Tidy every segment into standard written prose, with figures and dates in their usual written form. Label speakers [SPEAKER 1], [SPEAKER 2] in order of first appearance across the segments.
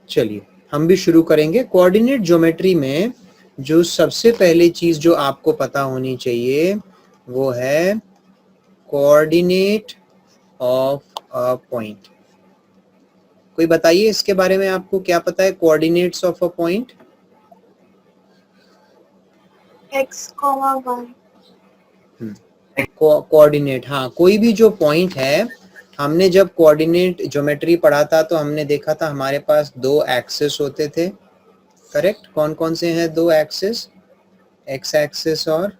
[SPEAKER 1] चलिए हम भी शुरू करेंगे। कोऑर्डिनेट ज्योमेट्री में जो सबसे पहली चीज जो आपको पता होनी चाहिए वो है कोऑर्डिनेट ऑफ अ पॉइंट। कोई बताइए इसके बारे में, आपको क्या पता है coordinates of a point?
[SPEAKER 2] x, y।
[SPEAKER 1] Coordinate, हाँ, कोई भी जो पॉइंट है, हमने जब कोऑर्डिनेट ज्योमेट्री पढ़ा था तो हमने देखा था हमारे पास दो एक्सिस होते थे, करेक्ट? कौन कौन से हैं दो एक्सिस? एक्स एक्सिस और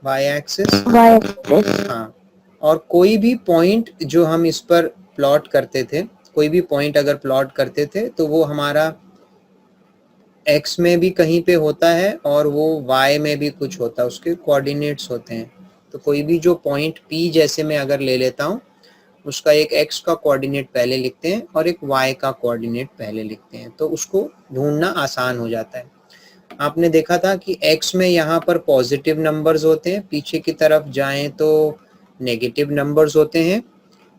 [SPEAKER 1] वाई एक्सिस। हाँ, और कोई भी पॉइंट जो हम इस पर प्लॉट करते थे, कोई भी पॉइंट अगर प्लॉट करते थे तो वो हमारा एक्स में भी कहीं पे होता है और वो वाई में भी कुछ होता है, उसके कोऑर्डिनेट्स होते हैं। तो कोई भी जो पॉइंट पी जैसे मैं अगर ले लेता हूँ, उसका एक एक्स का कोऑर्डिनेट पहले लिखते हैं और एक वाई का कोऑर्डिनेट पहले लिखते हैं, तो उसको ढूंढना आसान हो जाता है। आपने देखा था कि x में यहाँ पर पॉजिटिव नंबर्स होते हैं, पीछे की तरफ जाएं तो नेगेटिव नंबर्स होते हैं,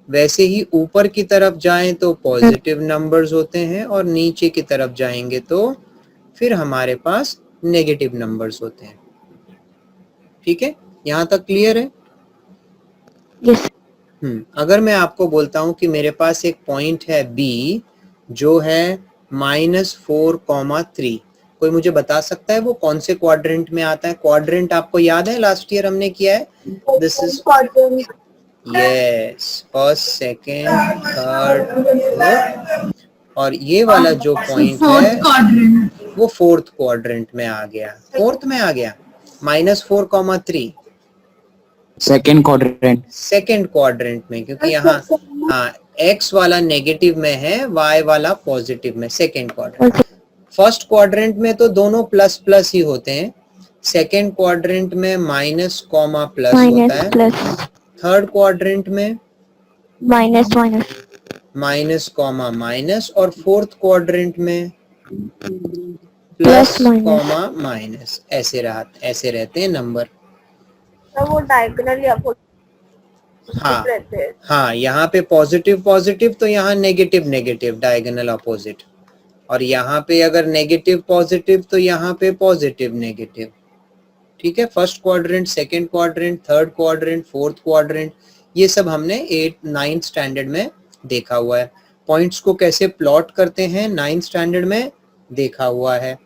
[SPEAKER 1] वैसे ही ऊपर की तरफ जाएं तो पॉजिटिव नंबर्स होते हैं और नीचे की तरफ जाएंगे तो फिर हमारे पास नेगेटिव नंबर्स होते हैं। ठीक है, यहाँ तक क्लियर है?
[SPEAKER 2] यस।
[SPEAKER 1] अगर मैं आपको बोलता हूँ कि मेरे पास एक पॉइंट है B जो है -4,3, कोई मुझे बता सकता है वो कौन से क्वाड्रेंट में आता है? क्वाड्रेंट आपको याद है, लास्ट ईयर हमने किया है। This is yes, first, second, third, fourth, और ये वाला जो पॉइंट है वो फोर्थ क्वाड्रेंट में आ गया। फोर्थ में आ गया, -4,3
[SPEAKER 3] सेकेंड क्वाड्रेंट।
[SPEAKER 1] सेकेंड क्वाड्रेंट में, क्योंकि यहाँ हाँ एक्स वाला नेगेटिव में है, वाई वाला पॉजिटिव में, सेकेंड क्वाड्रेंट। फर्स्ट क्वाड्रेंट में तो दोनों प्लस प्लस ही होते हैं, सेकेंड क्वाड्रेंट में माइनस कॉमा प्लस होता है, थर्ड क्वाड्रेंट में माइनस कॉमा माइनस, और फोर्थ क्वाड्रेंट में प्लस कॉमा माइनस। ऐसे रहते हैं नंबर।
[SPEAKER 2] वो डायगोनली
[SPEAKER 1] हाँ
[SPEAKER 2] रहते हैं।
[SPEAKER 1] हाँ, यहाँ पे पॉजिटिव पॉजिटिव तो यहाँ नेगेटिव नेगेटिव, डायगोनल अपोजिट, और यहाँ पे अगर नेगेटिव पॉजिटिव तो यहाँ पे पॉजिटिव नेगेटिव। ठीक है, first quadrant, second quadrant, third quadrant, fourth quadrant, ये सब हमने 9th स्टैंडर्ड में देखा हुआ है। पॉइंट्स को कैसे प्लॉट करते हैं 9th स्टैंडर्ड में देखा हुआ है।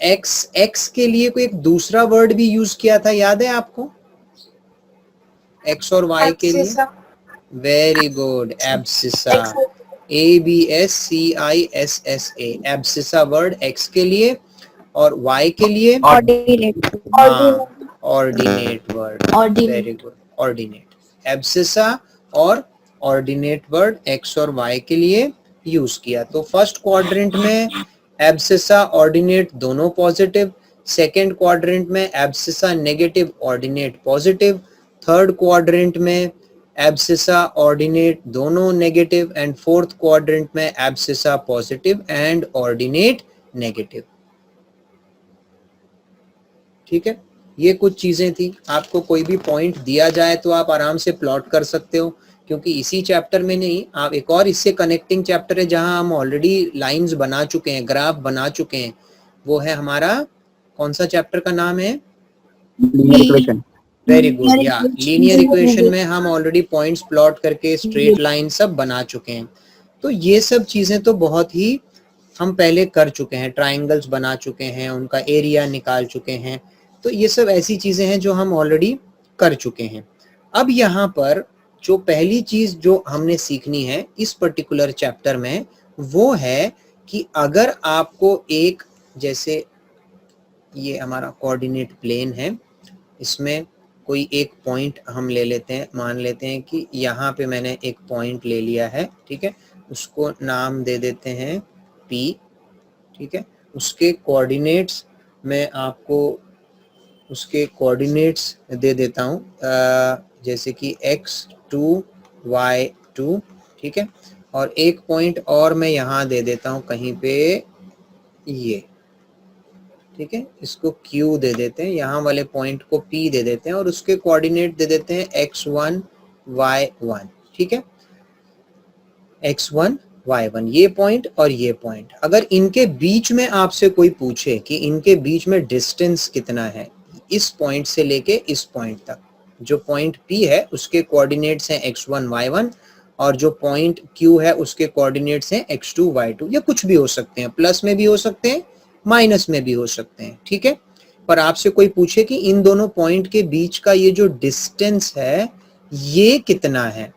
[SPEAKER 1] एक्स के लिए कोई एक दूसरा वर्ड भी यूज किया था, याद है आपको? एक्स और वाई के लिए? Very good, abscissa, ABSCISSA, abscissa word x के लिए, और वाई के लिए ordinate word. Very good, ordinate, abscissa और ऑर्डिनेट वर्ड एक्स और वाई के लिए यूज किया। तो फर्स्ट क्वाड्रेंट में एब्सिसा ऑर्डिनेट दोनों पॉजिटिव, सेकेंड क्वाड्रेंट में abscissa negative ordinate positive, third quadrant में एब्सिसा ऑर्डिनेट दोनों नेगेटिव, एंड फोर्थ क्वाड्रेंट में abscissa positive and ordinate negative. ठीक है, ये कुछ चीजें थी। आपको कोई भी पॉइंट दिया जाए तो आप आराम से प्लॉट कर सकते हो, क्योंकि इसी चैप्टर में नहीं, आप एक और इससे कनेक्टिंग चैप्टर है जहां हम ऑलरेडी लाइंस बना चुके हैं, ग्राफ बना चुके हैं। वो है हमारा, कौन सा चैप्टर का नाम है? वेरी गुड, या लीनियर इक्वेशन में हम ऑलरेडी पॉइंट्स प्लॉट करके स्ट्रेट लाइन सब बना चुके हैं। तो ये सब चीजें तो बहुत ही हम पहले कर चुके हैं, ट्राइंगल्स बना चुके हैं, उनका एरिया निकाल चुके हैं। तो ये सब ऐसी चीजें हैं जो हम ऑलरेडी कर चुके हैं। अब यहाँ पर जो पहली चीज जो हमने सीखनी है इस पर्टिकुलर चैप्टर में, वो है कि अगर आपको एक, जैसे ये हमारा कोऑर्डिनेट प्लेन है, इसमें कोई एक पॉइंट हम ले लेते हैं, मान लेते हैं कि यहाँ पे मैंने एक पॉइंट ले लिया है, ठीक है, उसको नाम दे देते हैं P। ठीक है, उसके कोऑर्डिनेट्स मैं आपको उसके कोऑर्डिनेट्स दे देता हूँ, जैसे कि x2 y2। ठीक है, और एक पॉइंट और मैं यहाँ दे देता हूँ कहीं पे, ये, ठीक है, इसको Q दे देते हैं, यहाँ वाले पॉइंट को P दे देते हैं, और उसके कोऑर्डिनेट दे देते हैं x1 y1। ठीक है, x1 y1, ये पॉइंट और ये पॉइंट, अगर इनके बीच में आपसे कोई पूछे कि इनके बीच में डिस्टेंस कितना है, इस पॉइंट से लेके इस पॉइंट तक, जो पॉइंट P है उसके कोऑर्डिनेट्स हैं x1 y1 और जो पॉइंट Q है उसके कोऑर्डिनेट्स हैं x2 y2, या कुछ भी हो सकते हैं, प्लस में भी हो सकते हैं, माइनस में भी हो सकते हैं, ठीक है। पर आपसे कोई पूछे कि इन दोनों पॉइंट के बीच का ये जो डिस्टेंस है ये कितना है,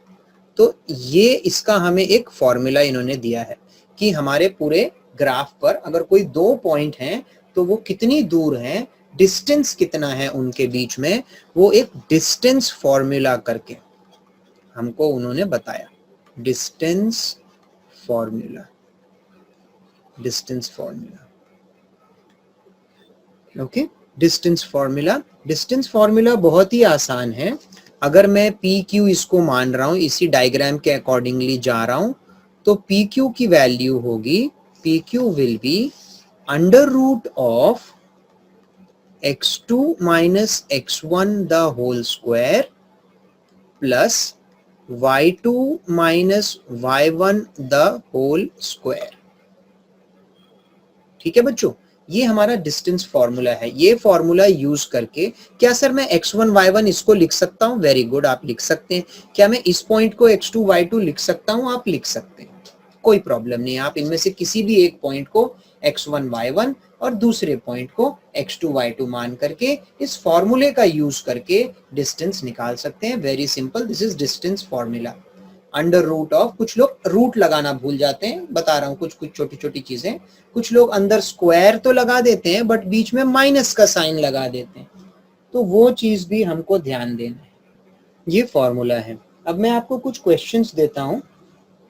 [SPEAKER 1] तो ये इसका हमें एक फॉर्मूला इन्होंने दिया है कि हमारे पूरे ग्राफ पर अगर कोई दो पॉइंट हैं तो वो कितनी दूर हैं, डिस्टेंस कितना है उनके बीच में, वो एक डिस्टेंस फॉर्मूला करके हमको उन्होंने बताया। Distance formula, distance formula, okay. Distance formula, distance formula बहुत ही आसान है। अगर मैं पी क्यू इसको मान रहा हूं, इसी डायग्राम के अकॉर्डिंगली जा रहा हूं, तो पी क्यू की वैल्यू होगी, P Q will be under root of x2 minus x1 the whole square plus y2 minus y1 the whole square. ठीक है बच्चों, ये हमारा डिस्टेंस फॉर्मूला है। ये फॉर्मूला यूज करके क्या सर मैं x1 y1 इसको लिख सकता हूं? वेरी गुड, आप लिख सकते हैं। क्या मैं इस पॉइंट को x2 y2 लिख सकता हूं? आप लिख सकते हैं, कोई प्रॉब्लम नहीं। आप इनमें से किसी भी एक पॉइंट को x1 y1 और दूसरे पॉइंट को x2 y2 मान करके इस फॉर्मूले का यूज करके डिस्टेंस निकाल सकते हैं। Very simple, this is distance formula. Under root of, कुछ लोग रूट लगाना भूल जाते हैं, बता रहा हूं कुछ कुछ छोटी छोटी चीजें। कुछ लोग अंदर स्क्वायर तो लगा देते हैं बट बीच में माइनस का साइन लगा देते हैं, तो वो चीज भी हमको ध्यान देना है। ये फॉर्मूला है। अब मैं आपको कुछ क्वेश्चंस देता हूं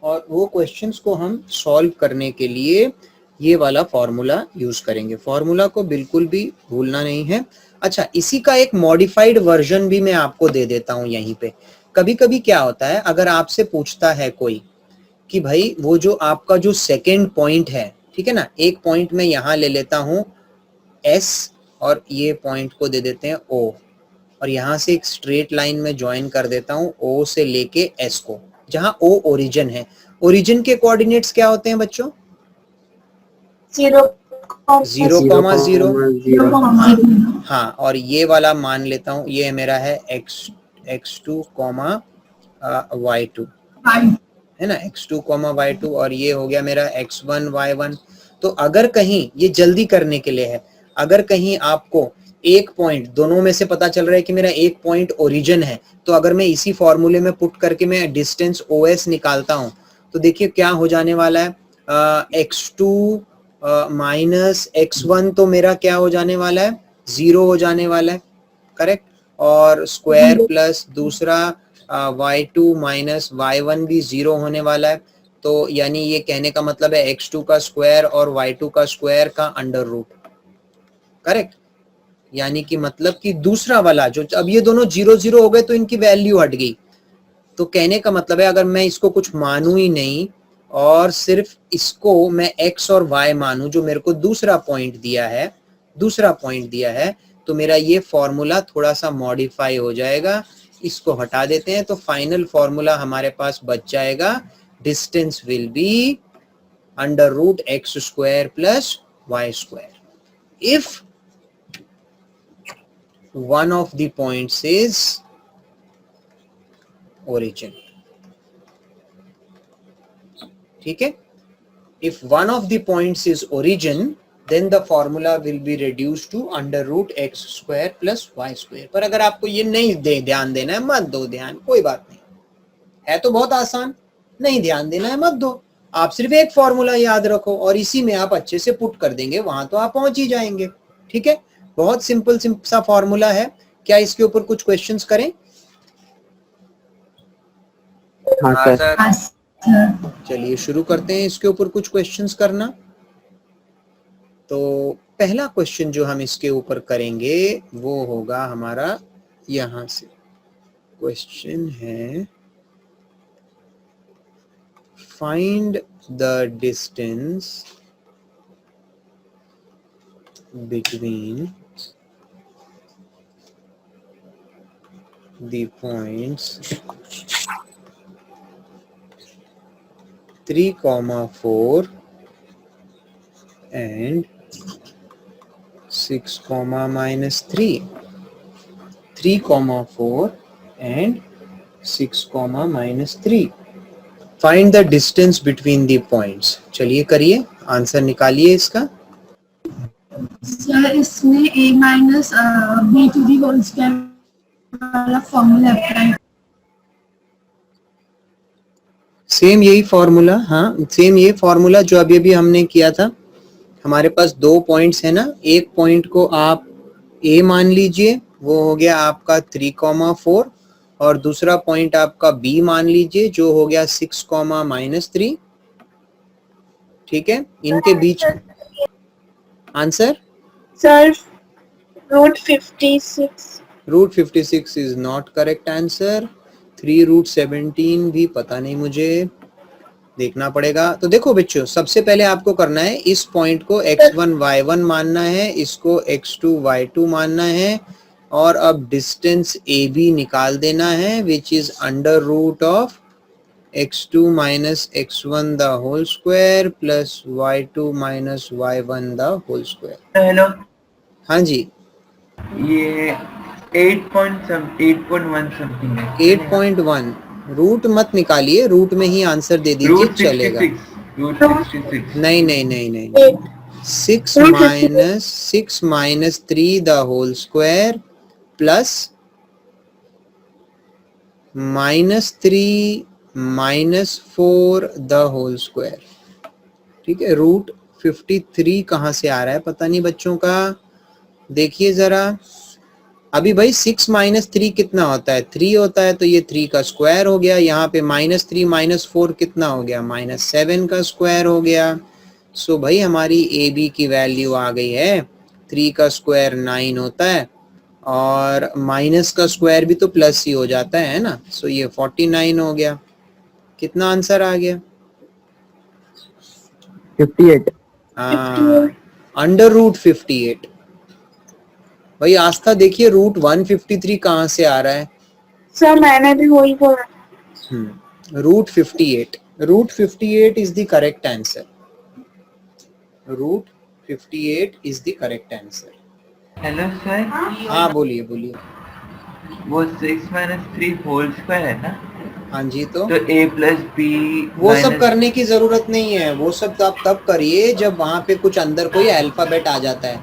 [SPEAKER 1] और वो क्वेश्चंस को हम सॉल्व करने के लिए ये वाला फॉर्मूला यूज करेंगे। फॉर्मूला को बिल्कुल भी भूलना नहीं है। अच्छा, इसी का एक मॉडिफाइड वर्जन भी मैं आपको दे देता हूं यहीं पे। कभी कभी क्या होता है, अगर आपसे पूछता है कोई कि भाई वो जो आपका जो सेकेंड पॉइंट है, ठीक है ना, एक पॉइंट मैं यहां ले लेता हूं S और ये पॉइंट को दे देते हैं O, और यहां से एक स्ट्रेट लाइन में ज्वाइन कर देता हूं O से लेके S को, जहां O ओरिजिन है। ओरिजिन के कोऑर्डिनेट्स क्या होते हैं बच्चों? 0,0 हाँ, और ये वाला मान लेता हूँ, ये मेरा है x2, y2 है ना, x2, y2, और ये हो गया मेरा x1, y1। तो अगर कहीं, ये जल्दी करने के लिए है, अगर कहीं आपको एक पॉइंट, दोनों में से पता चल रहा है कि मेरा एक पॉइंट ओरिजिन है, तो अगर मैं इसी फॉर्मूले में पुट करके मैं डिस्टेंस OS निकालता हूं, तो देखिए क्या हो जाने वाला है, x2 माइनस x1 तो मेरा क्या हो जाने वाला है, 0 हो जाने वाला है, करेक्ट। और स्क्वायर प्लस दूसरा y2 माइनस y1 भी 0 होने वाला है। तो यानी ये कहने का मतलब है x2 का स्क्वायर और y2 का स्क्वायर का अंडर रूट, करेक्ट। यानी कि मतलब कि दूसरा वाला जो, अब ये दोनों 0 हो गए तो इनकी वैल्यू हट गई। तो कहने का मतलब है अगर मैं इसको कुछ मानूं ही नहीं और सिर्फ इसको मैं x और y मानूं, जो मेरे को दूसरा पॉइंट दिया है, तो मेरा ये फॉर्मूला थोड़ा सा मॉडिफाई हो जाएगा। इसको हटा देते हैं तो फाइनल फॉर्मूला हमारे पास बच जाएगा, distance will be under root x square plus y square if one of the points is origin। ठीक है, if one of the points is origin then the formula will be reduced to under root x square plus y square। पर अगर आपको ये नहीं ध्यान देना है, मत दो ध्यान, कोई बात नहीं है, तो बहुत आसान, नहीं ध्यान देना है मत दो। आप सिर्फ एक फॉर्मूला याद रखो और इसी में आप अच्छे से पुट कर देंगे, वहां तो आप पहुंच ही जाएंगे। ठीक है, बहुत सिंपल सा फॉर्मूला है। क्या इसके ऊपर कुछ क्वेश्चंस करें?
[SPEAKER 3] हाँ सर।
[SPEAKER 1] चलिए शुरू करते हैं इसके ऊपर कुछ क्वेश्चंस करना। तो पहला क्वेश्चन जो हम इसके ऊपर करेंगे वो होगा हमारा यहां से। क्वेश्चन है, find the distance between the points 3,4 and 6, minus 3. 3,4 and 6, minus 3. Find the distance between the points. चलिए करिए, आंसर निकालिए इसका.
[SPEAKER 4] सर इसमें a minus b to the whole square वाला फॉर्मूला अप्लाई.
[SPEAKER 1] सेम यही फॉर्मूला, हाँ सेम ये फॉर्मूला जो अभी अभी हमने किया था. हमारे पास दो पॉइंट्स है ना, एक पॉइंट को आप a मान लीजिए, वो हो गया आपका 3,4 और दूसरा पॉइंट आपका b मान लीजिए जो हो गया 6, minus 3. ठीक है, इनके बीच answer
[SPEAKER 2] sir √56.
[SPEAKER 1] √56 is not correct answer. 3√17 भी पता नहीं, मुझे देखना पड़ेगा. तो देखो बच्चों, सबसे पहले आपको करना है इस पॉइंट को x1 y1 मानना है, इसको x2 y2 मानना है और अब डिस्टेंस AB निकाल देना है which is under root of x2 minus x1 the whole square plus y2 minus y1 the whole square.
[SPEAKER 3] Hello,
[SPEAKER 1] हाँ जी,
[SPEAKER 3] ये 8.1 समथिंग है.
[SPEAKER 1] 8.1. रूट मत निकालिए, रूट में ही आंसर दे दीजिए,
[SPEAKER 3] रूट
[SPEAKER 1] चलेगा.
[SPEAKER 3] 66.
[SPEAKER 1] नहीं नहीं नहीं नहीं, 6 minus 3 the whole square plus minus 3 minus 4 the whole square. ठीक है, √53 कहाँ से आ रहा है पता नहीं बच्चों का. देखिए जरा, अभी भाई 6 minus 3 कितना होता है, 3 होता है, तो ये 3 का स्क्वायर हो गया. यहाँ पे -3 minus 4 कितना हो गया, -7 का स्क्वायर हो गया. सो भाई हमारी ए बी की वैल्यू आ गई है. 3 का स्क्वायर 9 होता है और माइनस का स्क्वायर भी तो प्लस ही हो जाता है ना. सो ये 49 हो गया. कितना आंसर आ गया,
[SPEAKER 3] 58.
[SPEAKER 1] हाँ, अंडर रूट 58. भाई आस्था देखिए, √153 कहाँ से आ रहा है.
[SPEAKER 2] सर मैंने भी वही बोला.
[SPEAKER 1] √58. √58 is the correct answer. √58 is the correct answer.
[SPEAKER 3] Hello sir,
[SPEAKER 1] हाँ बोलिए बोलिए.
[SPEAKER 3] वो 6 minus 3 होल स्क्वायर है ना,
[SPEAKER 1] हाँ जी, तो
[SPEAKER 3] तो a plus b
[SPEAKER 1] वो सब
[SPEAKER 3] minus-
[SPEAKER 1] करने की जरूरत नहीं है. वो सब आप तब करिए जब वहां पे कुछ अंदर कोई अल्फाबेट आ जाता है,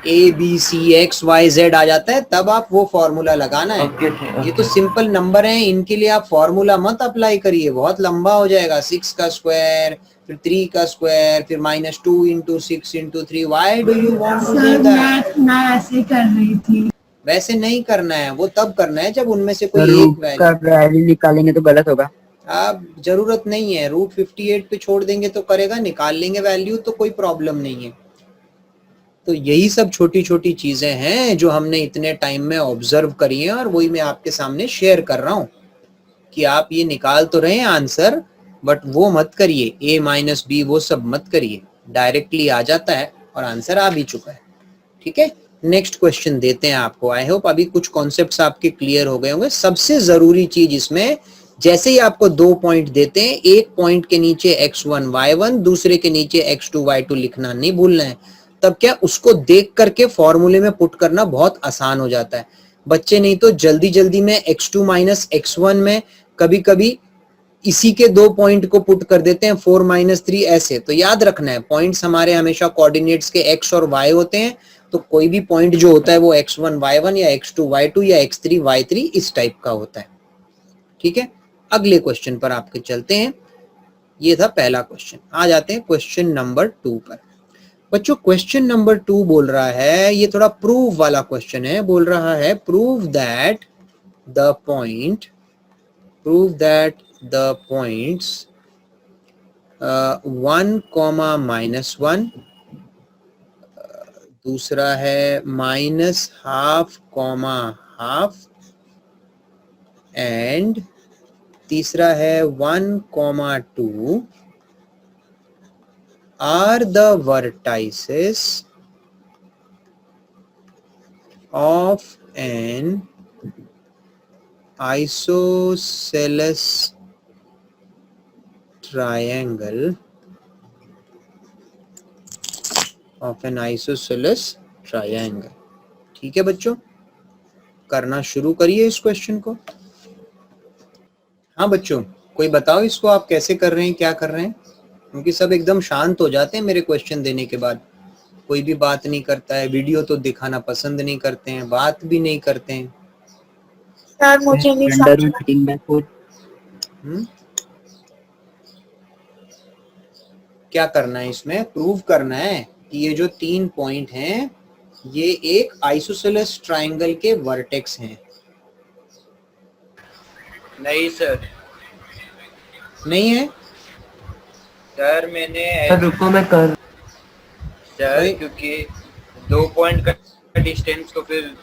[SPEAKER 1] ABCXYZ आ जाता है, तब आप वो फॉर्मूला लगाना है.
[SPEAKER 3] ओके सर,
[SPEAKER 1] ये तो सिंपल नंबर हैं, इनके लिए आप फॉर्मूला मत अप्लाई करिए, बहुत लंबा हो जाएगा. 6 का स्क्वायर, फिर 3 का स्क्वायर, फिर -2 into 6 into 3. Why do you want to
[SPEAKER 4] sir
[SPEAKER 1] do that?
[SPEAKER 4] मैं ऐसे कर रही थी.
[SPEAKER 1] वैसे नहीं करना है, वो तब करना है जब उनमें से कोई एक
[SPEAKER 3] रूट का
[SPEAKER 1] वैल्यू.
[SPEAKER 3] वैल्यू निकालेंगे तो गलत होगा.
[SPEAKER 1] आप जरूरत नहीं है, √58 पे छोड़ देंगे तो करेगा, निकाल लेंगे वैल्यू तो कोई प्रॉब्लम नहीं है. तो यही सब छोटी छोटी चीजें हैं जो हमने इतने टाइम में ऑब्जर्व करी हैं और वही मैं आपके सामने शेयर कर रहा हूं कि आप ये निकाल तो रहे हैं आंसर, बट वो मत करिए, a minus b वो सब मत करिए, डायरेक्टली आ जाता है और आंसर आ भी चुका है. ठीक है, नेक्स्ट क्वेश्चन देते हैं आपको. आई होप अभी कुछ कॉन्सेप्ट्स आपके क्लियर हो गए होंगे. सबसे जरूरी चीज इसमें, जैसे ही आपको 2 पॉइंट देते हैं, एक पॉइंट के नीचे x1 y1, दूसरे के नीचे x2 y2 लिखना नहीं भूलना है. तब क्या, उसको देख करके फॉर्मूले में पुट करना बहुत आसान हो जाता है. बच्चे नहीं तो जल्दी जल्दी में x2 minus x1 में कभी कभी इसी के 2 पॉइंट को पुट कर देते हैं, 4 minus 3 ऐसे. तो याद रखना है, पॉइंट्स हमारे हमेशा कोऑर्डिनेट्स के x और y होते हैं. तो कोई भी पॉइंट जो होता है वो x1 y1 या x2 y2 या x3 y3 इस टाइप का होता है. ठीक है, अगले क्वेश्चन पर आपके चलते हैं. ये था पहला क्वेश्चन. आ जाते हैं क्वेश्चन नंबर 2 पर. बच्चों क्वेश्चन नंबर 2 बोल रहा है, ये थोड़ा प्रूव वाला क्वेश्चन है. बोल रहा है प्रूव दैट द पॉइंट्स 1, -1, दूसरा है -½ ½ एंड तीसरा है 1, 2 are the vertices of an isosceles triangle of an isosceles triangle। ठीक है बच्चों, करना शुरू करिए इस क्वेश्चन को। हाँ बच्चों, कोई बताओ इसको आप कैसे कर रहे हैं, क्या कर रहे हैं, क्योंकि सब एकदम शांत हो जाते हैं मेरे क्वेश्चन देने के बाद। कोई भी बात नहीं करता है, वीडियो तो दिखाना पसंद नहीं करते हैं, बात भी नहीं करते हैं।
[SPEAKER 2] सर मुझे नहीं समझ।
[SPEAKER 1] क्या करना है इसमें, प्रूव करना है कि ये जो 3 पॉइंट हैं ये एक आइसोसेलेस ट्राइंगल के वर्टेक्स हैं।
[SPEAKER 3] नहीं सर,
[SPEAKER 1] नहीं है
[SPEAKER 3] सर मैंने
[SPEAKER 5] सर रुको मैं कर
[SPEAKER 3] सर, क्योंकि 2 पॉइंट का डिस्टेंस तो फिर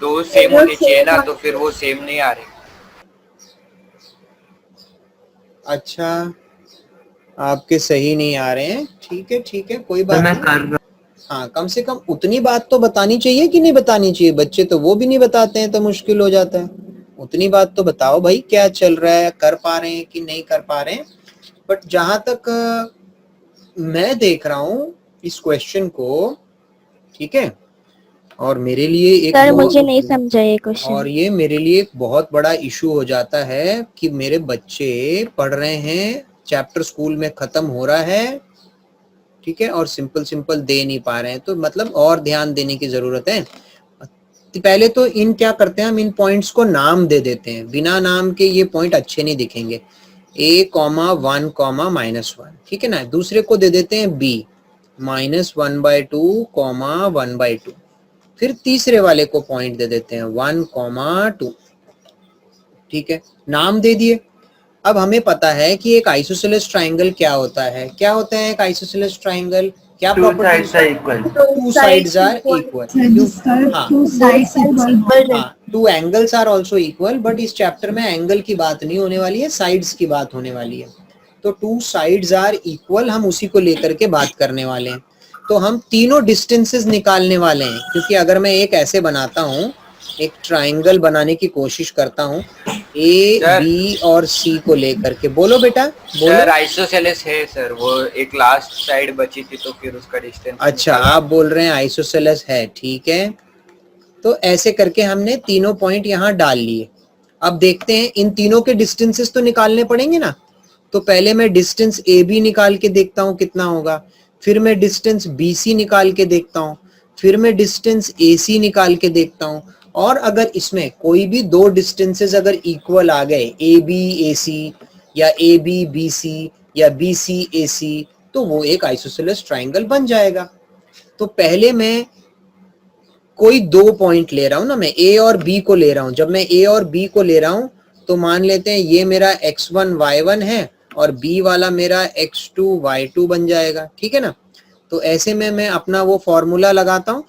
[SPEAKER 3] दो सेम होने चाहिए ना, तो फिर वो सेम नहीं आ रहे।
[SPEAKER 1] अच्छा, आपके सही नहीं आ रहे हैं, ठीक है, कोई बात
[SPEAKER 5] मैं
[SPEAKER 1] नहीं।
[SPEAKER 5] कर रहा
[SPEAKER 1] हाँ, कम से कम उतनी बात तो बतानी चाहिए कि नहीं बतानी चाहिए, बच्चे तो वो भी नहीं बताते हैं तो मुश्किल हो जाता है। उतनी बात तो बताओ भाई, क्या चल रहा है, कर पा रहे हैं कि नहीं कर पा रहे हैं। बट जहां तक मैं देख रहा हूँ इस क्वेश्चन को, ठीक है, और मेरे लिए एक
[SPEAKER 6] सर मुझे नहीं समझा ये क्वेश्चन।
[SPEAKER 1] और ये मेरे लिए एक बहुत बड़ा इशू हो जाता है कि मेरे बच्चे पढ़ रहे हैं, चैप्टर स्कूल में खत्म हो रहा है, ठीक है, और सिंपल दे नहीं पा रहे हैं, तो मतलब और ध्यान देने की जरूरत है। पहले तो इन क्या करते हैं, हम इन पॉइंट्स को नाम दे देते हैं, बिना नाम के ये पॉइंट अच्छे नहीं दिखेंगे। a,1, -1, ठीक है ना। दूसरे को दे देते हैं b, -1/2, (1/2). फिर तीसरे वाले को पॉइंट दे देते हैं 1, 2, ठीक है, नाम दे दिए। अब हमें पता है कि एक आइसोसेलेस ट्राइंगल क्या होता है। क्या होता है एक आइसोसेलेस ट्राइंगल, क्या
[SPEAKER 5] two
[SPEAKER 1] property?
[SPEAKER 5] Sides are equal.
[SPEAKER 1] 2 sides are equal। हाँ,
[SPEAKER 4] टू साइड्स इक्वल।
[SPEAKER 1] हाँ, 2 angles are also equal, but इस चैप्टर में एंगल की बात नहीं होने वाली है, साइड्स की बात होने वाली है। तो 2 sides are equal, हम उसी को लेकर के बात करने वाले हैं। तो हम तीनों डिस्टेंसेस निकालने वाले हैं, क्योंकि अगर मैं एक ऐसे बनाता हूँ, एक ट्राइंगल बनाने की कोशिश करता हूँ ए, बी और सी को लेकर के। बोलो बेटा,
[SPEAKER 3] सर
[SPEAKER 1] बोलो।
[SPEAKER 3] आइसोसेलेस है सर, वो एक लास्ट साइड बची थी तो फिर उसका डिस्टेंस।
[SPEAKER 1] अच्छा, आप बोल रहे हैं आइसोसेलेस है, ठीक है। तो ऐसे करके हमने तीनों पॉइंट यहाँ डाल लिए। अब देखते हैं इन तीनों के डिस्टेंसेस तो निकालने पड़ेंगे ना। तो पहले मैं डिस्टेंस ए बी निकाल के देखता हूँ कितना होगा, फिर मैं डिस्टेंस बी सी निकाल के देखता हूँ, फिर मैं डिस्टेंस ए सी निकाल के देखता हूँ। और अगर इसमें कोई भी 2 डिस्टेंसेस अगर इक्वल आ गए, ए बी ए सी या ए बी बी सी या बी सी ए सी, तो वो एक आइसोसेलेस ट्राइंगल बन जाएगा। तो पहले मैं कोई 2 पॉइंट ले रहा हूं ना, मैं ए और बी को ले रहा हूं। जब मैं ए और बी को ले रहा हूं तो मान लेते हैं ये मेरा x1 y1 है और बी वाला मेरा x2 y2 बन जाएगा, ठीक है ना। तो ऐसे में मैं अपना वो फॉर्मूला लगाता हूं,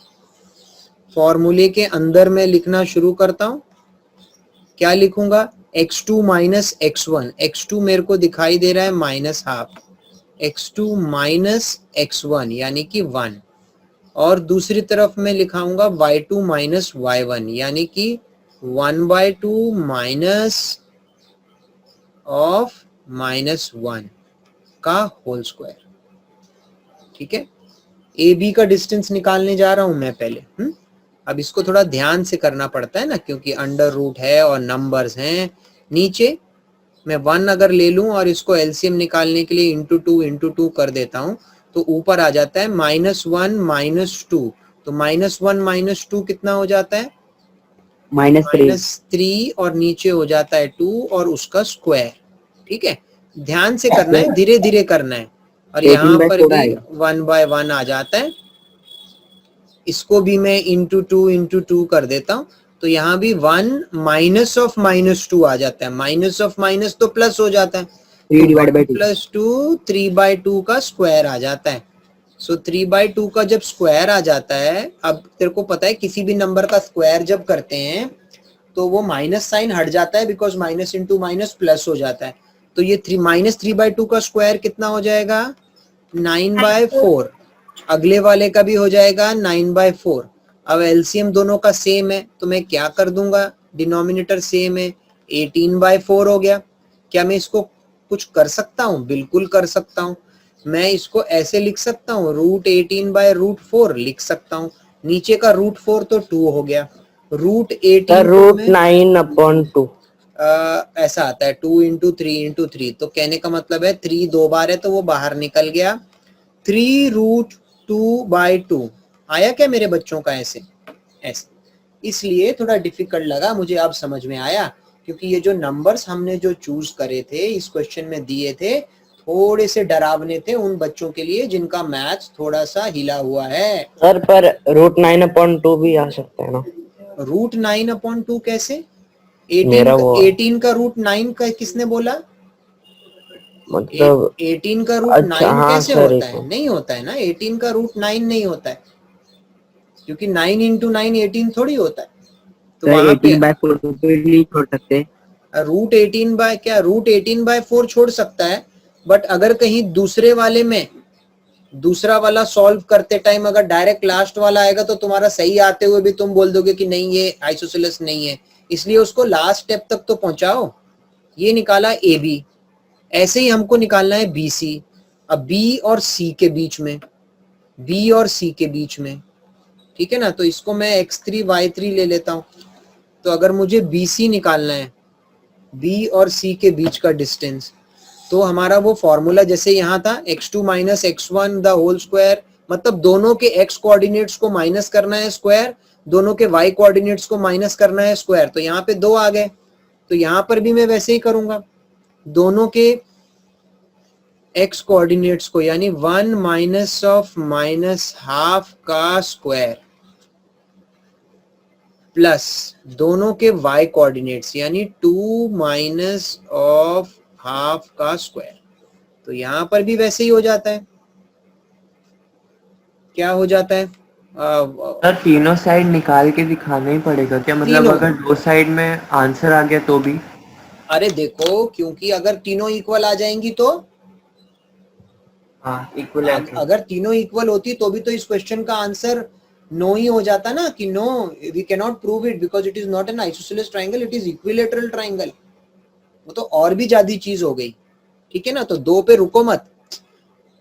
[SPEAKER 1] फॉर्मूले के अंदर मैं लिखना शुरू करता हूं। क्या लिखूंगा, x2 माइनस x1, x2 मेरे को दिखाई दे रहा है -½ x2 माइनस x1 यानी कि 1, और दूसरी तरफ मैं लिखाऊंगा y2 माइनस y1 यानी कि 1/2 माइनस ऑफ -1 का होल स्क्वायर, ठीक है। ए बी का डिस्टेंस निकालने जा रहा हूं मैं पहले। अब इसको थोड़ा ध्यान से करना पड़ता है ना, क्योंकि अंडर रूट है और नंबर्स हैं नीचे। मैं 1 अगर ले लूं और इसको एलसीएम निकालने के लिए × 2 कर देता हूं, तो ऊपर आ जाता है -1 -2। तो -1 -2 कितना हो जाता है, -3, और नीचे हो जाता है 2 और उसका स्क्वायर, ठीक है। ध्यान से करना है, धीरे धीरे करना है। और यहाँ पर भी 1/1 आ जाता है। इसको भी मैं × 2 कर देता हूँ, तो यहाँ भी 1 माइनस ऑफ -2 आ जाता है। माइनस ऑफ माइनस तो प्लस हो जाता है, 3/2 + 2 3/2 का स्क्वायर आ जाता है। सो 3/2 का जब स्क्वायर आ जाता है, अब तेरे को पता है किसी भी नंबर का स्क्वायर जब करते हैं तो वो माइनस साइन हट जाता है, because minus into minus plus हो जाता है। तो ये -3/2 का स्क्वायर कितना हो जाएगा, 9/4। अगले वाले का भी हो जाएगा 9/4। अब एलसीएम दोनों का सेम है तो मैं क्या कर दूंगा, डिनोमिनेटर सेम है, 18/4 हो गया। क्या मैं इसको कुछ कर सकता हूँ? बिल्कुल कर सकता हूँ। मैं इसको ऐसे लिख सकता हूँ, √18/√4 लिख सकता हूँ। नीचे का √4 तो 2 हो गया, √18
[SPEAKER 5] √9/2
[SPEAKER 1] ऐसा आता है 2 × 3 × 3। तो कहने का मतलब है 3 2 बार है तो वो बाहर निकल गया। 3√2/2 आया क्या मेरे बच्चों का? ऐसे ऐसे, इसलिए थोड़ा डिफिकल्ट लगा मुझे, अब समझ में आया, क्योंकि ये जो नंबर्स हमने जो चूज करे थे इस क्वेश्चन में दिए थे, थोड़े से डरावने थे उन बच्चों के लिए जिनका मैथ्स थोड़ा सा हिला हुआ है।
[SPEAKER 5] सर पर √9/2 भी आ सकता है ना?
[SPEAKER 1] √9/2 कैसे?
[SPEAKER 5] मेरा वो
[SPEAKER 1] 18 का √9 का किसने बोला?
[SPEAKER 5] मतलब
[SPEAKER 1] 18 का √9
[SPEAKER 5] अच्छा, हाँ
[SPEAKER 1] कैसे
[SPEAKER 5] सर,
[SPEAKER 1] होता है? नहीं होता है ना, 18 का √9 नहीं होता है, क्योंकि 9 × 9 18 थोड़ी होता है। तो वहां पे
[SPEAKER 5] 18/4 नहीं छोड़ सकते।
[SPEAKER 1] √18/4 छोड़ सकता है, बट अगर कहीं दूसरे वाले में दूसरा वाला सॉल्व करते टाइम अगर डायरेक्ट लास्ट वाला आएगा तो तुम्हारा सही आते हुए भी तुम बोल दोगे कि नहीं ये आइसोसेलेस नहीं है, इसलिए उसको लास्ट स्टेप तक तो पहुंचाओ। ये निकाला AB, ऐसे ही हमको निकालना है BC। अब B और C के बीच में, B और C के बीच में, ठीक है ना, तो इसको मैं x3 y3 ले लेता हूं। तो अगर मुझे BC निकालना है, B और C के बीच का डिस्टेंस, तो हमारा वो फॉर्मूला जैसे यहाँ था x2 - x1 the whole square, मतलब दोनों के x कोऑर्डिनेट्स को माइनस करना है स्क्वायर, दोनों के y कोऑर्डिनेट्स को माइनस करना है स्क्वायर। तो यहाँ पे 2 आ गए, तो यहाँ पर भी मैं वैसे ही करूंगा, दोनों के x कोऑर्डिनेट्स को, यानी 1 - -½ का स्क्वायर प्लस दोनों के y कोऑर्डिनेट्स यानी 2 - ½ का स्क्वायर। तो यहां पर भी वैसे ही हो जाता है। क्या हो जाता है?
[SPEAKER 5] सर तीनों साइड निकाल के दिखाना ही पड़ेगा क्या? मतलब
[SPEAKER 1] तीनों?
[SPEAKER 5] अगर दो साइड में आंसर आ गया तो भी?
[SPEAKER 1] अरे देखो, क्योंकि अगर तीनों इक्वल आ जाएंगी तो,
[SPEAKER 5] हाँ इक्वल
[SPEAKER 1] अगर तीनों इक्वल होती तो भी तो इस क्वेश्चन का आंसर नो ही हो जाता ना, कि no we can not prove it because it is not an isosceles triangle, it is equilateral triangle. वो तो और भी ज्यादा चीज हो गई, ठीक है ना। तो 2 पे रुको मत।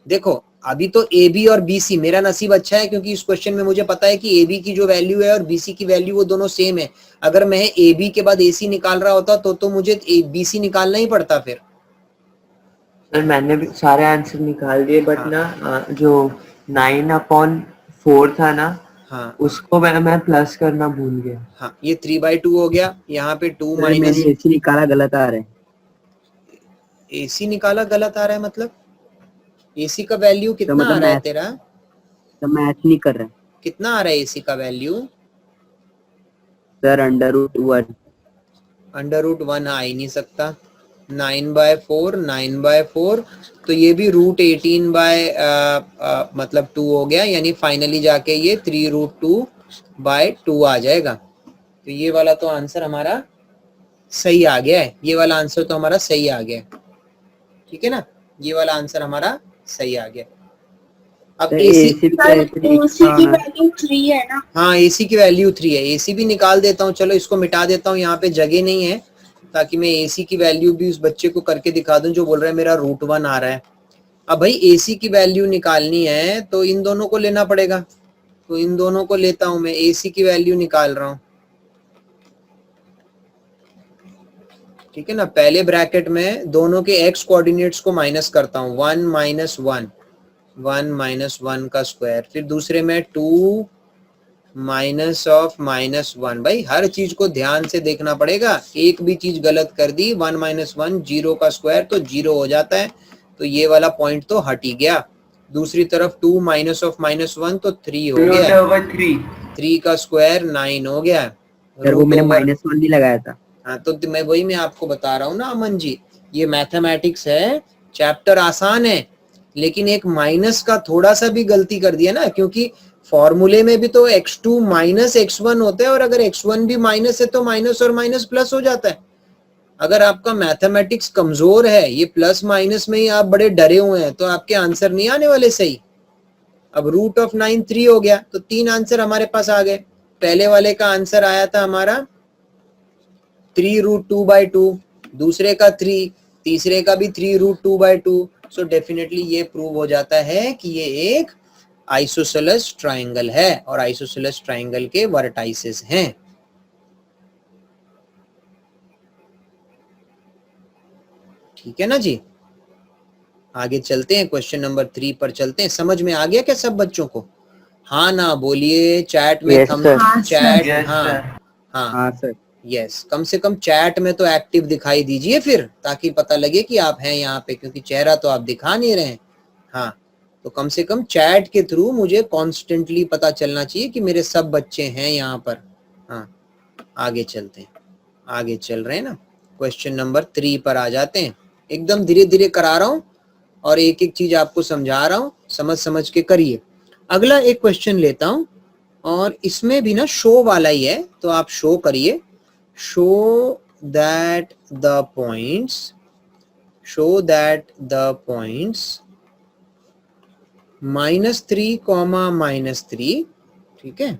[SPEAKER 1] देखो अभी तो AB और BC, मेरा नसीब अच्छा है क्योंकि इस क्वेश्चन में मुझे पता है कि AB की जो वैल्यू है और BC की वैल्यू वो दोनों सेम है। अगर मैं AB के बाद AC निकाल रहा होता तो मुझे BC निकालना ही पड़ता फिर।
[SPEAKER 5] सर मैंने भी सारे आंसर निकाल दिए, बट
[SPEAKER 1] हाँ।
[SPEAKER 5] ना जो 9/4 था ना,
[SPEAKER 1] हाँ
[SPEAKER 5] उसको मैं प्लस करना भूल गया।
[SPEAKER 1] हाँ, ये 3/2 हो गया, यहाँ पे 2 माइनस
[SPEAKER 5] AC निकाला गलत आ रहा है।
[SPEAKER 1] AC निकाला गलत आ रहा है, मतलब AC का वैल्यू कितना आ रहा है तेरा?
[SPEAKER 5] तो मैच नहीं कर रहा है
[SPEAKER 1] कितना आ रहा है AC का वैल्यू?
[SPEAKER 5] सर, √1।
[SPEAKER 1] √1 आ ही नहीं सकता। 9/4 तो ये भी √18 मतलब 2 हो गया, यानी फाइनली जाके ये 3√2/2 आ जाएगा। तो ये वाला तो आंसर हमारा सही आ गया है, ये वाला आंसर तो हमारा सही आ गया, ठीक है ना, ये वाला आंसर हमारा सही आ गया। अब AC
[SPEAKER 2] की वैल्यू 3 है ना?
[SPEAKER 1] हाँ, AC की वैल्यू 3 है। AC भी निकाल देता हूँ, चलो इसको मिटा देता हूँ, यहाँ पे जगह नहीं है, ताकि मैं AC की वैल्यू भी उस बच्चे को करके दिखा दूं जो बोल रहा है मेरा √1 आ रहा है। अब भाई AC की वैल्यू निकालनी है तो इन दोनों को लेना पड़ेगा, तो इन दोनों को लेता हूं मैं, AC की वैल्यू निकाल रहा हूं, ठीक है ना। पहले ब्रैकेट में दोनों के x कोऑर्डिनेट्स को माइनस करता हूं, 1 - 1 का स्क्वायर, फिर दूसरे में 2 -(-1). भाई हर चीज को ध्यान से देखना पड़ेगा, एक भी चीज गलत कर दी, 1 - 1 0 का स्क्वायर तो 0 हो जाता है, तो ये वाला पॉइंट तो हट ही गया। दूसरी तरफ 2 -(-1) तो 3 हो गया, 3 का स्क्वायर 9 हो गया।
[SPEAKER 5] सर वो मैंने -1 भी लगाया था।
[SPEAKER 1] हाँ, तो मैं आपको बता रहा हूँ ना अमन जी, ये मैथमेटिक्स है, चैप्टर आसान है, लेकिन एक माइनस का थोड़ा सा भी गलती कर दिया ना, क्योंकि फॉर्मूले में भी तो x2 - x1 होता है, और अगर x1 भी माइनस है तो माइनस और माइनस प्लस हो जाता है। अगर आपका मैथमेटिक्स कमजोर है, ये प्लस माइनस में ही आप बड़े डरे हुए हैं, तो आपके आंसर नहीं आने वाले सही। अब √9 3 हो गया, तो 3 आंसर हमारे पास आ गए। पहले वाले का आंसर आया था हमारा 3√2/2, दूसरे का 3, तीसरे का भी 3√2/2। सो डेफिनेटली ये प्रूव हो जाता है कि ये एक आइसोसेलेस ट्राइंगल है और आइसोसेलेस ट्राइंगल के वर्टाइसेस हैं। ठीक है ना जी, आगे चलते हैं, क्वेश्चन नंबर 3 पर चलते हैं। समझ में आ गया क्या सब बच्चों को? हाँ ना बोलिए, चैट में
[SPEAKER 5] Yes,
[SPEAKER 1] थम
[SPEAKER 5] sir.
[SPEAKER 4] हाँ
[SPEAKER 1] चैट,
[SPEAKER 4] सर।
[SPEAKER 3] Yes,
[SPEAKER 1] हाँ
[SPEAKER 3] sir.
[SPEAKER 1] हाँ
[SPEAKER 5] हाँ सर।
[SPEAKER 1] यस, कम से कम चैट में तो एक्टिव दिखाई दीजिए फिर, ताकि पता लगे कि आप हैं यहाँ पे, क्योंकि चेहरा तो आप दिखा नहीं रहे हैं। हाँ, तो कम से कम चैट के थ्रू मुझे कॉन्स्टेंटली पता चलना चाहिए कि मेरे सब बच्चे हैं यहाँ पर। हाँ, आगे चलते हैं, आगे चल रहे हैं ना, क्वेश्चन नंबर 3 पर आ जाते हैं। एकदम धीरे धीरे करा रहा हूँ और एक एक चीज आपको समझा रहा हूँ, समझ समझ के करिए। अगला एक क्वेश्चन लेता हूँ और इसमें भी ना शो वाला ही है, तो आप शो करिए। शो दैट द पॉइंट्स -3, -3, ठीक है।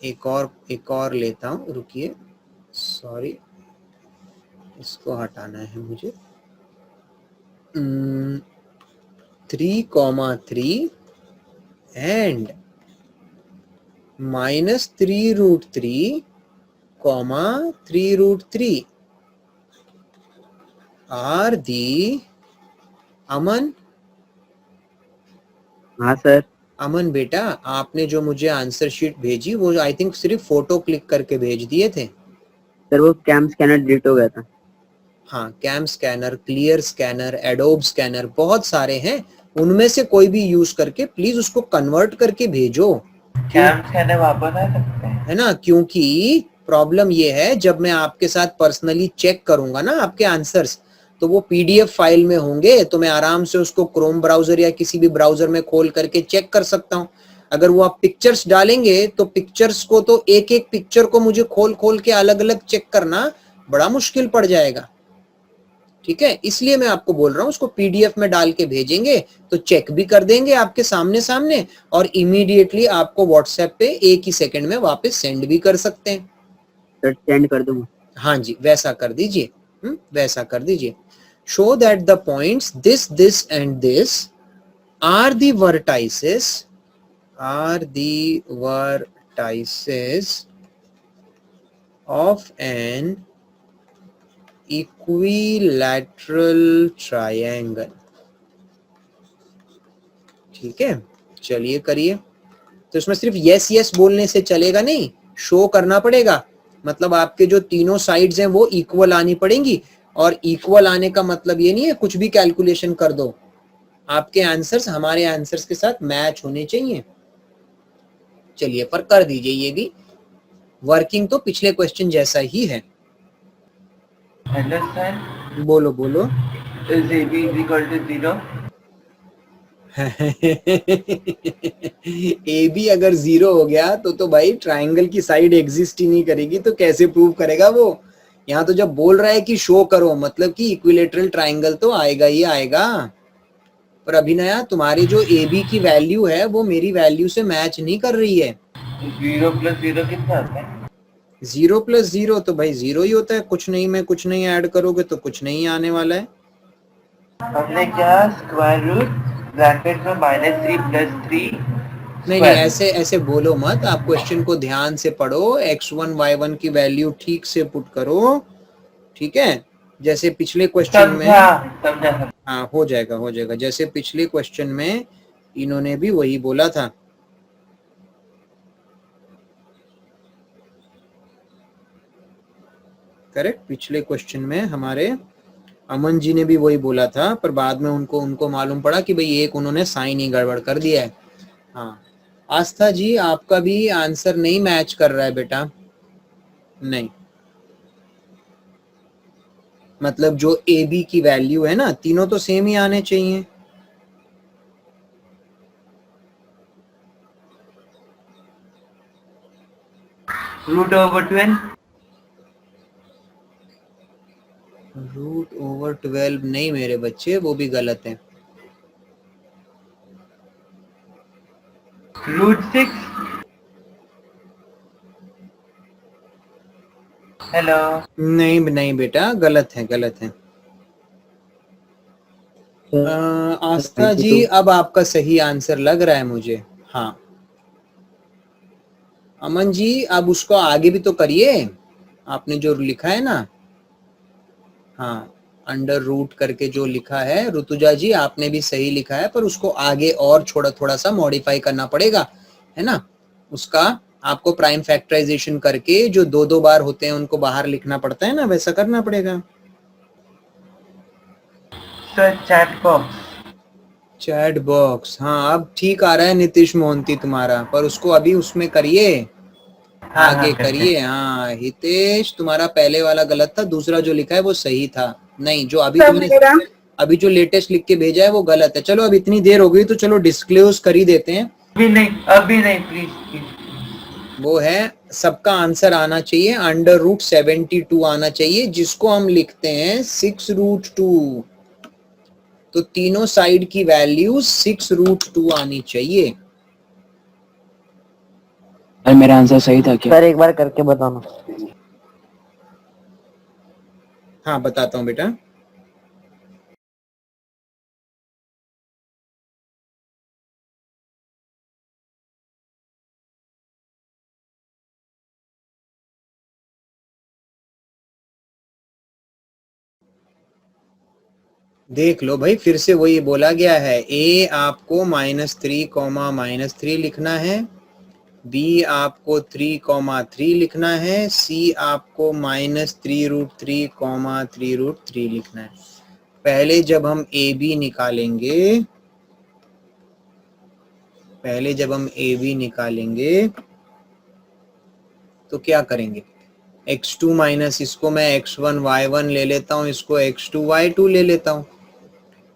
[SPEAKER 1] एक और लेता हूँ, रुकिए, सॉरी, इसको हटाना है मुझे। 3,3 and -3√3, 3√3 are the अमन।
[SPEAKER 5] हाँ सर।
[SPEAKER 1] अमन बेटा, आपने जो मुझे आंसर शीट भेजी वो आई थिंक सिर्फ फोटो क्लिक करके भेज दिए थे।
[SPEAKER 5] सर वो कैम स्कैनर डिलीट हो गया था।
[SPEAKER 1] हाँ, CamScanner, Clear Scanner, Adobe Scanner, बहुत सारे हैं, उनमें से कोई भी यूज करके प्लीज उसको कन्वर्ट करके भेजो।
[SPEAKER 3] कैम स्कैनर वापस आ सकते हैं?
[SPEAKER 1] है ना, क्योंकि प्रॉब्लम ये है, जब मैं आपके साथ पर्सनली चेक करूंगा ना आपके आंसर्स, तो वो पीडीएफ फाइल में होंगे, तो मैं आराम से उसको क्रोम ब्राउजर या किसी भी ब्राउजर में खोल करके चेक कर सकता हूँ। अगर वो आप पिक्चर्स डालेंगे तो पिक्चर्स को तो एक एक पिक्चर को मुझे खोल खोल के अलग अलग चेक करना बड़ा मुश्किल पड़ जाएगा। ठीक है, इसलिए मैं आपको बोल रहा हूँ उसको पीडीएफ में डाल के भेजेंगे तो चेक भी कर देंगे आपके सामने सामने, और इमीडिएटली आपको व्हाट्सएप पे एक ही सेकंड में वापस सेंड भी कर सकते हैं।
[SPEAKER 5] सर सेंड कर दूँ?
[SPEAKER 1] हाँ जी, वैसा कर दीजिए, वैसा कर दीजिए। Show that the points this and this are the vertices of an equilateral triangle. ठीक है, चलिए करिए। तो इसमें सिर्फ यस यस बोलने से चलेगा नहीं, शो करना पड़ेगा। मतलब आपके जो तीनों साइड्स हैं वो इक्वल आनी पड़ेंगी, और इक्वल आने का मतलब ये नहीं है कुछ भी कैलकुलेशन कर दो, आपके आंसर्स हमारे आंसर्स के साथ मैच होने चाहिए। चलिए, पर कर दीजिए, ये भी वर्किंग तो पिछले क्वेश्चन जैसा ही है।
[SPEAKER 3] हेलो सर,
[SPEAKER 1] बोलो बोलो।
[SPEAKER 3] Is A B equal to 0?
[SPEAKER 1] A B अगर 0 हो गया तो भाई ट्राइंगल की साइड एग्जिस्ट ही नहीं करेगी, तो कैसे प्रूव करेगा वो? यहाँ तो जब बोल रहा है कि शो करो, मतलब कि इक्विलेटरल ट्राइंगल तो आएगा ही आएगा। पर अभिनया, तुम्हारी जो ए बी की वैल्यू है वो मेरी वैल्यू से मैच नहीं कर रही है।
[SPEAKER 3] 0 + 0 कितना होता है?
[SPEAKER 1] 0 + 0 तो भाई 0 ही होता है, कुछ नहीं में कुछ नहीं ऐड करोगे तो कुछ नहीं आने वाला है।
[SPEAKER 3] हमने क्या स्क्वायर रूट ब्रैकेट में -3 + 3
[SPEAKER 1] नहीं नहीं, ऐसे बोलो मत, आप क्वेश्चन को ध्यान से पढ़ो, x1 y1 की वैल्यू ठीक से पुट करो। ठीक है, जैसे पिछले क्वेश्चन में,
[SPEAKER 3] समझा।
[SPEAKER 1] हाँ हो जाएगा, जैसे पिछले क्वेश्चन में इन्होंने भी वही बोला था। करेक्ट, पिछले क्वेश्चन में हमारे अमन जी ने भी वही बोला था, पर बाद में उनको मालूम पड़ा कि भाई एक उन्होंने साइन ही गड़बड़ कर दिया है। हाँ, आस्था जी, आपका भी आंसर नहीं मैच कर रहा है बेटा। नहीं, मतलब जो ए बी की वैल्यू है ना, तीनों तो सेम ही आने चाहिए।
[SPEAKER 3] √/12?
[SPEAKER 1] √/12 नहीं मेरे बच्चे, वो भी गलत है।
[SPEAKER 3] √6? हेलो।
[SPEAKER 1] नहीं नहीं बेटा, गलत है, गलत है। आस्था जी, अब आपका सही आंसर लग रहा है मुझे। हाँ अमन जी, अब उसको आगे भी तो करिए, आपने जो लिखा है ना। हाँ, अंडर रूट करके जो लिखा है, ऋतुजा जी आपने भी सही लिखा है, पर उसको आगे और थोड़ा सा मॉडिफाई करना पड़ेगा, है ना। उसका आपको प्राइम फैक्टराइजेशन करके जो दो दो बार होते हैं उनको बाहर लिखना पड़ता है ना, वैसा करना पड़ेगा।
[SPEAKER 3] Sir chat box.
[SPEAKER 1] Chat box, हाँ अब ठीक आ रहा है नीतीश मोहंती तुम्हारा, पर उसको अभी उसमें करिए,
[SPEAKER 3] हाँ
[SPEAKER 1] आगे
[SPEAKER 3] हाँ
[SPEAKER 1] करिए। हाँ हितेश, तुम्हारा पहले वाला गलत था, दूसरा जो लिखा है वो सही था। नहीं, जो अभी
[SPEAKER 2] तो
[SPEAKER 1] तुमने
[SPEAKER 2] मेरा
[SPEAKER 1] अभी जो लेटेस्ट लिख के भेजा है वो गलत है। चलो अब इतनी देर हो गई तो चलो डिस्क्लोज कर ही देते हैं।
[SPEAKER 3] अभी नहीं प्लीज प्लीज।
[SPEAKER 1] वो है, सबका आंसर आना चाहिए अंडर रूट 72 आना चाहिए, जिसको हम लिखते हैं 6√2। तो तीनों साइड की वैल्यू 6√2 आनी चाहिए।
[SPEAKER 7] सर मेरा आंसर सही था क्या?
[SPEAKER 5] सर एक बार करके बताना।
[SPEAKER 1] हाँ बताता हूँ बेटा। देख लो भाई, फिर से वही बोला गया है। ए आपको -3, लिखना है। बी आपको 3, लिखना है। सी आपको -3√3, 3√3 लिखना है। पहले जब हम ए बी निकालेंगे, तो क्या करेंगे? x2 माइनस इसको मैं x1 y1 ले लेता हूँ, इसको x2 y2 ले लेता हूँ।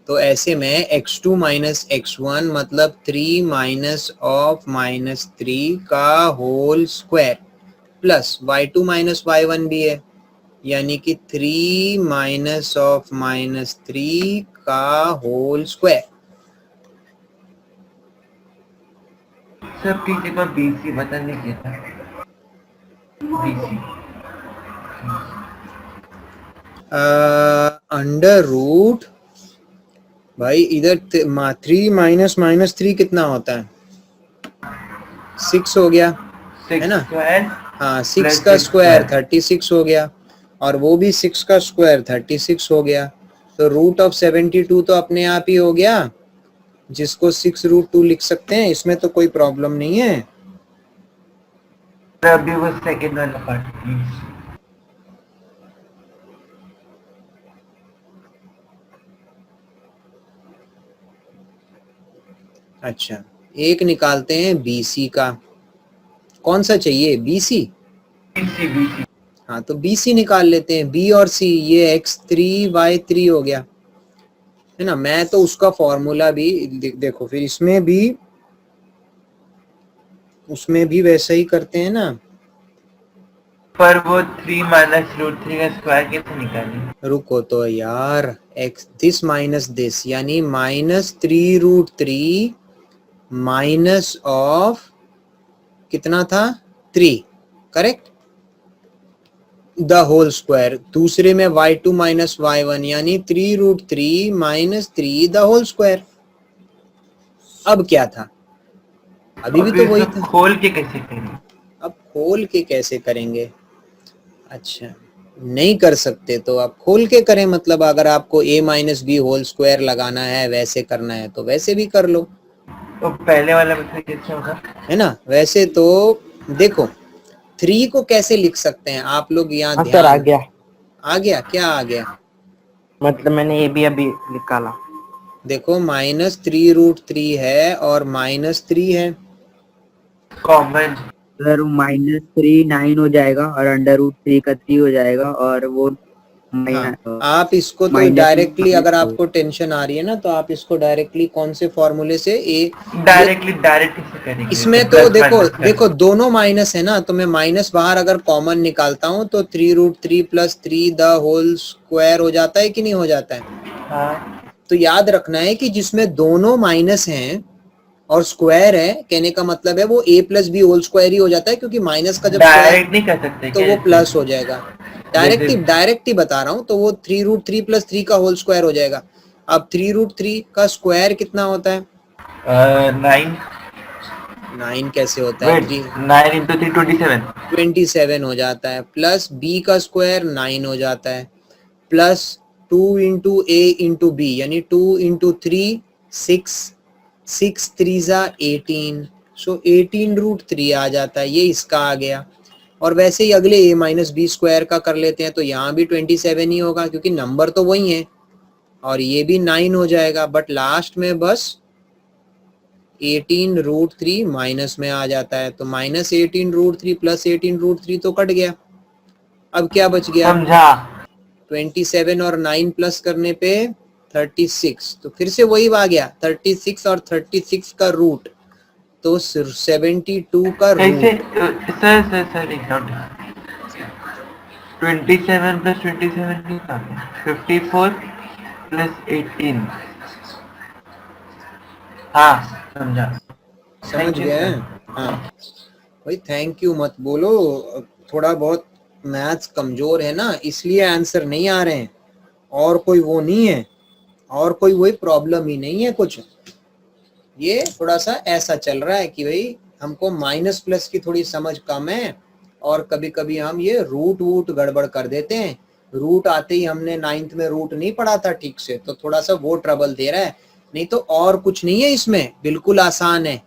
[SPEAKER 1] तो ऐसे में x2 माइनस x1 मतलब 3 माइनस ऑफ -3 का whole square plus y2 minus y1 भी है, यानी कि 3 माइनस ऑफ -3 का होल स्क्वायर।
[SPEAKER 3] सर प्लीज एक बार बीसी बता दीजिए था। बीसी
[SPEAKER 1] अंडर रूट, भाई इधर 3 माइनस -3 कितना होता है? 6 हो गया, है ना। हाँ 6 का स्क्वायर 36 हो गया, और वो भी 6 का स्क्वायर 36 हो गया। तो √72 तो अपने आप ही हो गया, जिसको 6√2 लिख सकते हैं। इसमें तो कोई प्रॉब्लम नहीं है।
[SPEAKER 3] अभी वो सेकंड वाला पार्ट प्लीज।
[SPEAKER 1] अच्छा, एक निकालते हैं BC का। कौन सा चाहिए? BC।
[SPEAKER 3] बीसी
[SPEAKER 1] हाँ तो BC निकाल लेते हैं। B और C, ये x3 y3 हो गया, है ना। मैं तो उसका फॉर्मूला भी देखो, फिर उसमें भी वैसा ही करते हैं ना।
[SPEAKER 3] पर वो 3 माइनस √3 का स्क्वायर कैसे निकालें?
[SPEAKER 1] रुको तो यार, दिस माइनस दिस, यानी -3√3 माइनस ऑफ कितना था? 3, करेक्ट, द होल स्क्वायर। दूसरे में y2 माइनस y1, यानी 3√3 माइनस 3 द होल स्क्वायर। अब क्या था? अभी भी तो वही था।
[SPEAKER 3] खोल के कैसे करें?
[SPEAKER 1] अब खोल के कैसे करेंगे? अच्छा, नहीं कर सकते तो आप खोल के करें, मतलब अगर आपको a minus B whole square लगाना है, वैसे करना है तो वैसे भी कर लो,
[SPEAKER 3] तो पहले वाला मेथड कैसे होगा?
[SPEAKER 1] है ना। वैसे तो देखो, 3 को कैसे लिख सकते हैं आप लोग, यहाँ
[SPEAKER 5] हाँ सर
[SPEAKER 1] ध्यान।
[SPEAKER 5] आ गया,
[SPEAKER 1] आ गया? क्या आ गया?
[SPEAKER 5] मतलब मैंने ये भी अभी निकाला।
[SPEAKER 1] देखो -3√3 है और -3 है।
[SPEAKER 3] कॉमन।
[SPEAKER 7] सर -3 9 हो जाएगा और √3 का 3 हो जाएगा, और वो
[SPEAKER 1] हाँ, आप इसको तो
[SPEAKER 7] माइनस
[SPEAKER 1] डायरेक्टली,
[SPEAKER 7] माइनस
[SPEAKER 1] अगर
[SPEAKER 7] हो।
[SPEAKER 1] आपको टेंशन आ रही है ना, तो आप इसको डायरेक्टली कौन से फॉर्मूले से
[SPEAKER 3] डायरेक्ट कैसे करेंगे?
[SPEAKER 1] इसमें तो देखो दोनों माइनस है ना, तो मैं माइनस बाहर अगर कॉमन निकालता हूँ तो 3√3 प्लस 3 द होल स्क्वायर हो जाता है कि नहीं हो जाता है?
[SPEAKER 3] हाँ।
[SPEAKER 1] तो याद रखना है कि जिसमें दोनों माइनस हैं और स्क्वायर है, कहने का मतलब है वो a plus b whole square ही हो जाता है, क्योंकि माइनस का जब स्क्वायर
[SPEAKER 3] डायरेक्ट नहीं कर सकते
[SPEAKER 1] तो वो प्लस हो जाएगा। डायरेक्ट ही बता रहा हूँ, तो वो 3√3 + 3 का होल स्क्वायर हो जाएगा। अब 3√3 का स्क्वायर कितना होता है?
[SPEAKER 3] 9
[SPEAKER 1] 9 कैसे होता है?
[SPEAKER 3] 9 into 3 27
[SPEAKER 1] 27 हो जाता है, प्लस b का स्क्वायर 9 हो जाता है, plus 2 into a into b यानी 2 into 3 6 6 3 18, सो 18√3 आ जाता है। ये इसका आ गया। और वैसे ही अगले a माइनस बी स्क्वायर का कर लेते हैं, तो यहाँ भी 27 ही होगा, क्योंकि नंबर तो वही है, और ये भी 9 हो जाएगा, बट लास्ट में बस 18√3 माइनस में आ जाता है, तो माइनस 18√3 प्लस 18√3 तो कट गया। अब क्या बच गया?
[SPEAKER 3] समझा।
[SPEAKER 1] 27 और 9 प्लस करने पे 36, तो फिर से वही आ गया 36 और 36 का रूट, तो 72 का
[SPEAKER 3] कैसे
[SPEAKER 1] रूट।
[SPEAKER 3] सर एक डाउट, 27 plus 27 कितना है? 54 plus 18। हाँ समझा।
[SPEAKER 1] समझ
[SPEAKER 3] Thank you,
[SPEAKER 1] गए?
[SPEAKER 3] sir।
[SPEAKER 1] हाँ भाई, थैंक यू मत बोलो, थोड़ा बहुत मैथ्स कमजोर है ना, इसलिए आंसर नहीं आ रहे हैं, और कोई वो नहीं है, और कोई वही प्रॉब्लम ही नहीं है कुछ। ये थोड़ा सा ऐसा चल रहा है कि भाई हमको माइनस प्लस की थोड़ी समझ कम है, और कभी कभी हम ये रूट वूट गड़बड़ कर देते हैं। रूट आते ही हमने 9th में रूट नहीं पढ़ा था ठीक से, तो थोड़ा सा वो ट्रबल दे रहा है, नहीं तो और कुछ नहीं है इसमें, बिल्कुल आसान है।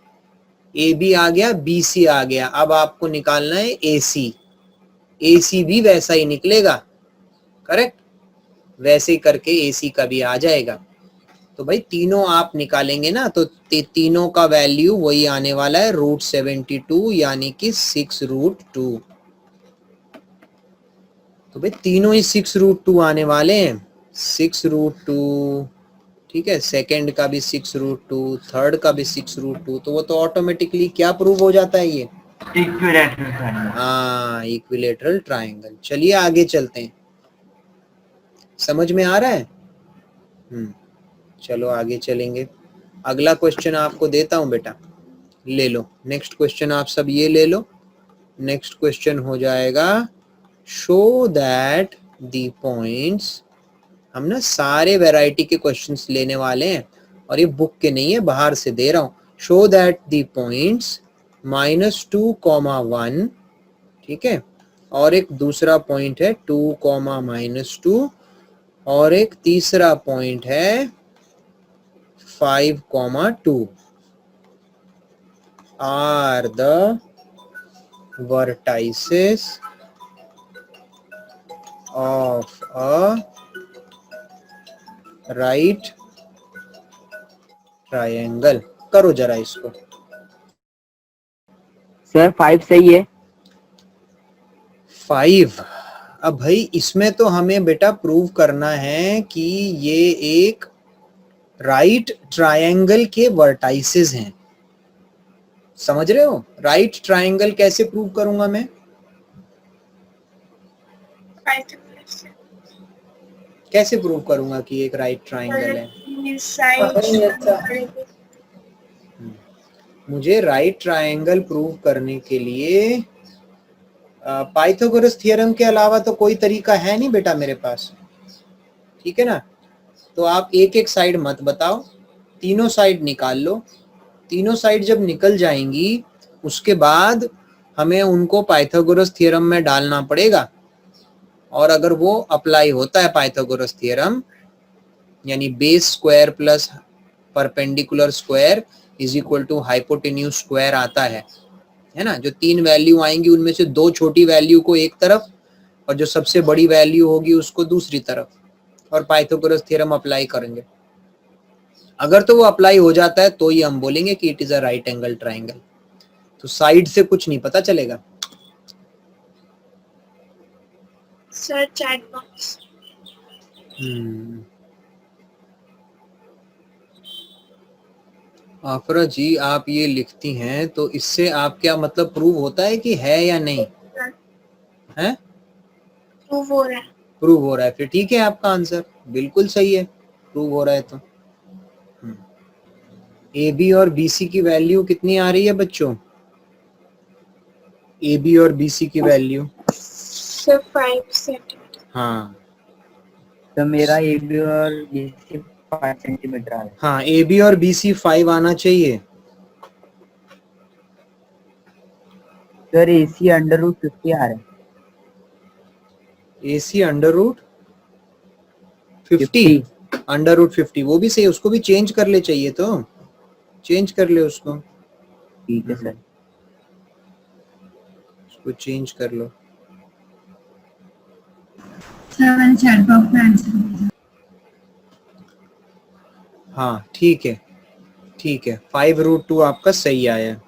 [SPEAKER 1] ए बी आ गया, बी सी आ गया, अब आपको निकालना है ए सी। ए सी भी वैसा ही निकलेगा, करेक्ट, वैसे ही करके ए सी का भी आ जाएगा। तो भाई तीनों आप निकालेंगे ना, तो तीनों का वैल्यू वही आने वाला है, √72 यानी कि 6√2। तो भाई तीनों ही 6√2 आने वाले हैं, 6√2, ठीक है, सेकंड का भी 6√2, थर्ड का भी 6√2, तो वो तो ऑटोमेटिकली क्या प्रूव हो जाता है ये?
[SPEAKER 3] Equilateral triangle.
[SPEAKER 1] हाँ, इक्विलैटरल ट्रायंगल। चलिए आगे चलते हैं, समझ में आ रहा है? चलो आगे चलेंगे। अगला क्वेश्चन आपको देता हूं बेटा, ले लो। नेक्स्ट क्वेश्चन आप सब ये ले लो। नेक्स्ट क्वेश्चन हो जाएगा, शो दैट द पॉइंट्स। हम ना सारे वैरायटी के क्वेश्चंस लेने वाले हैं, और ये बुक के नहीं है, बाहर से दे रहा हूं। शो दैट द पॉइंट्स -2, 1, ठीक है, और एक दूसरा पॉइंट है 2, -2, और एक तीसरा पॉइंट है 5, 2 are the vertices of a right triangle। करो जरा इसको।
[SPEAKER 7] सर 5 सही है।
[SPEAKER 1] 5। अब भाई इसमें तो हमें बेटा प्रूव करना है कि ये एक राइट ट्रायंगल के वर्टाइसेस हैं, समझ रहे हो? राइट ट्रायंगल कैसे प्रूव करूंगा मैं? कैसे प्रूव करूंगा कि एक राइट ट्रायंगल है? मुझे राइट ट्रायंगल प्रूव करने के लिए पाइथागोरस थ्योरम के अलावा तो कोई तरीका है नहीं बेटा मेरे पास, ठीक है ना? तो आप एक एक साइड मत बताओ, तीनों साइड निकाल लो। तीनों साइड जब निकल जाएंगी, उसके बाद हमें उनको पाइथागोरस थ्योरम में डालना पड़ेगा, और अगर वो अप्लाई होता है पाइथागोरस थ्योरम, यानी base square plus perpendicular square is equal to hypotenuse square आता है ना? जो 3 वैल्यू आएंगी उनमें से 2 छोटी वैल्यू को एक तरफ, और जो सबसे बड़ी वैल्यू होगी उसको दूसरी तरफ, और पाइथागोरस थ्योरम अप्लाई करेंगे। अगर तो वो अप्लाई हो जाता है तो ही हम बोलेंगे कि it is a right angle triangle. तो साइड से कुछ नहीं पता चलेगा।
[SPEAKER 2] Sir chat box.
[SPEAKER 1] आफरा जी आप ये लिखती हैं, तो इससे आप क्या मतलब प्रूव होता है कि है या नहीं है?
[SPEAKER 2] प्रूव हो रहा है।
[SPEAKER 1] प्रूव हो रहा है, फिर ठीक है, आपका आंसर बिल्कुल सही है, प्रूव हो रहा है तो। ए बी और बी सी की वैल्यू कितनी आ रही है बच्चों? ए बी और बी सी की वैल्यू?
[SPEAKER 2] Sir 5 centimetre.
[SPEAKER 1] हाँ
[SPEAKER 7] तो मेरा ए बी और बी सी 5 सेंटीमीटर आ रहा है।
[SPEAKER 1] हाँ, ए बी और बी सी 5 आना चाहिए।
[SPEAKER 7] सर ए सी अंडर रूट 50 आ रहा है।
[SPEAKER 1] ए सी अंडर रूट 50, अंडर रूट 50 वो भी सही, उसको भी चेंज कर ले, चाहिए तो चेंज कर ले उसको।
[SPEAKER 7] ठीक है सर।
[SPEAKER 1] उसको चेंज कर लो।
[SPEAKER 4] सर मैंने चैट बॉक्स में आंसर भेजा।
[SPEAKER 1] हाँ ठीक है, ठीक है, 5√2 आपका सही आया,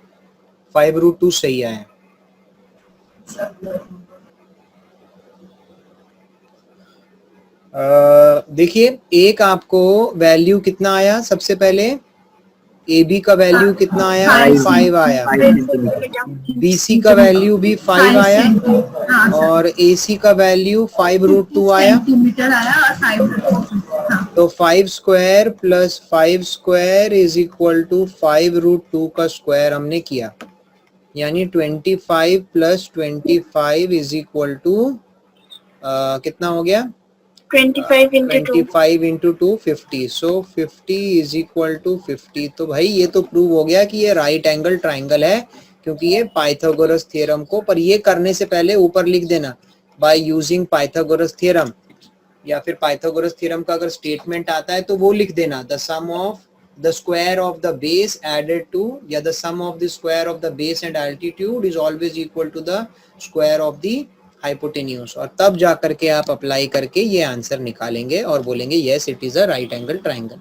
[SPEAKER 1] 5√2 सही आया। देखिए एक आपको वैल्यू कितना आया, सबसे पहले ए बी का वैल्यू कितना आया? 5 आया। बी सी का वैल्यू भी 5 आया और ए सी का वैल्यू 5√2 आया।
[SPEAKER 4] सेंटीमीटर आया और 5
[SPEAKER 1] तो 5 square plus 5 square is equal to 5√2 का स्क्वायर हमने किया, यानी 25 प्लस 25 इज इक्वल टू कितना हो गया?
[SPEAKER 2] 25 into 2।
[SPEAKER 1] 25 into 2 50, so 50 is equal to 50। तो भाई ये तो प्रूव हो गया कि ये राइट एंगल ट्राइंगल है, क्योंकि ये पाइथागोरस थ्योरम को, पर ये करने से पहले ऊपर लिख देना बाय यूजिंग पाइथागोरस थ्योरम, या फिर पाइथागोरस थ्योरम का अगर स्टेटमेंट आता है तो वो लिख देना, the sum of the square of the base added to, या the sum of the square of the base and altitude is always equal to the square of the hypotenuse, और तब जा करके आप अप्लाई करके ये आंसर निकालेंगे और बोलेंगे yes it is a right angle triangle.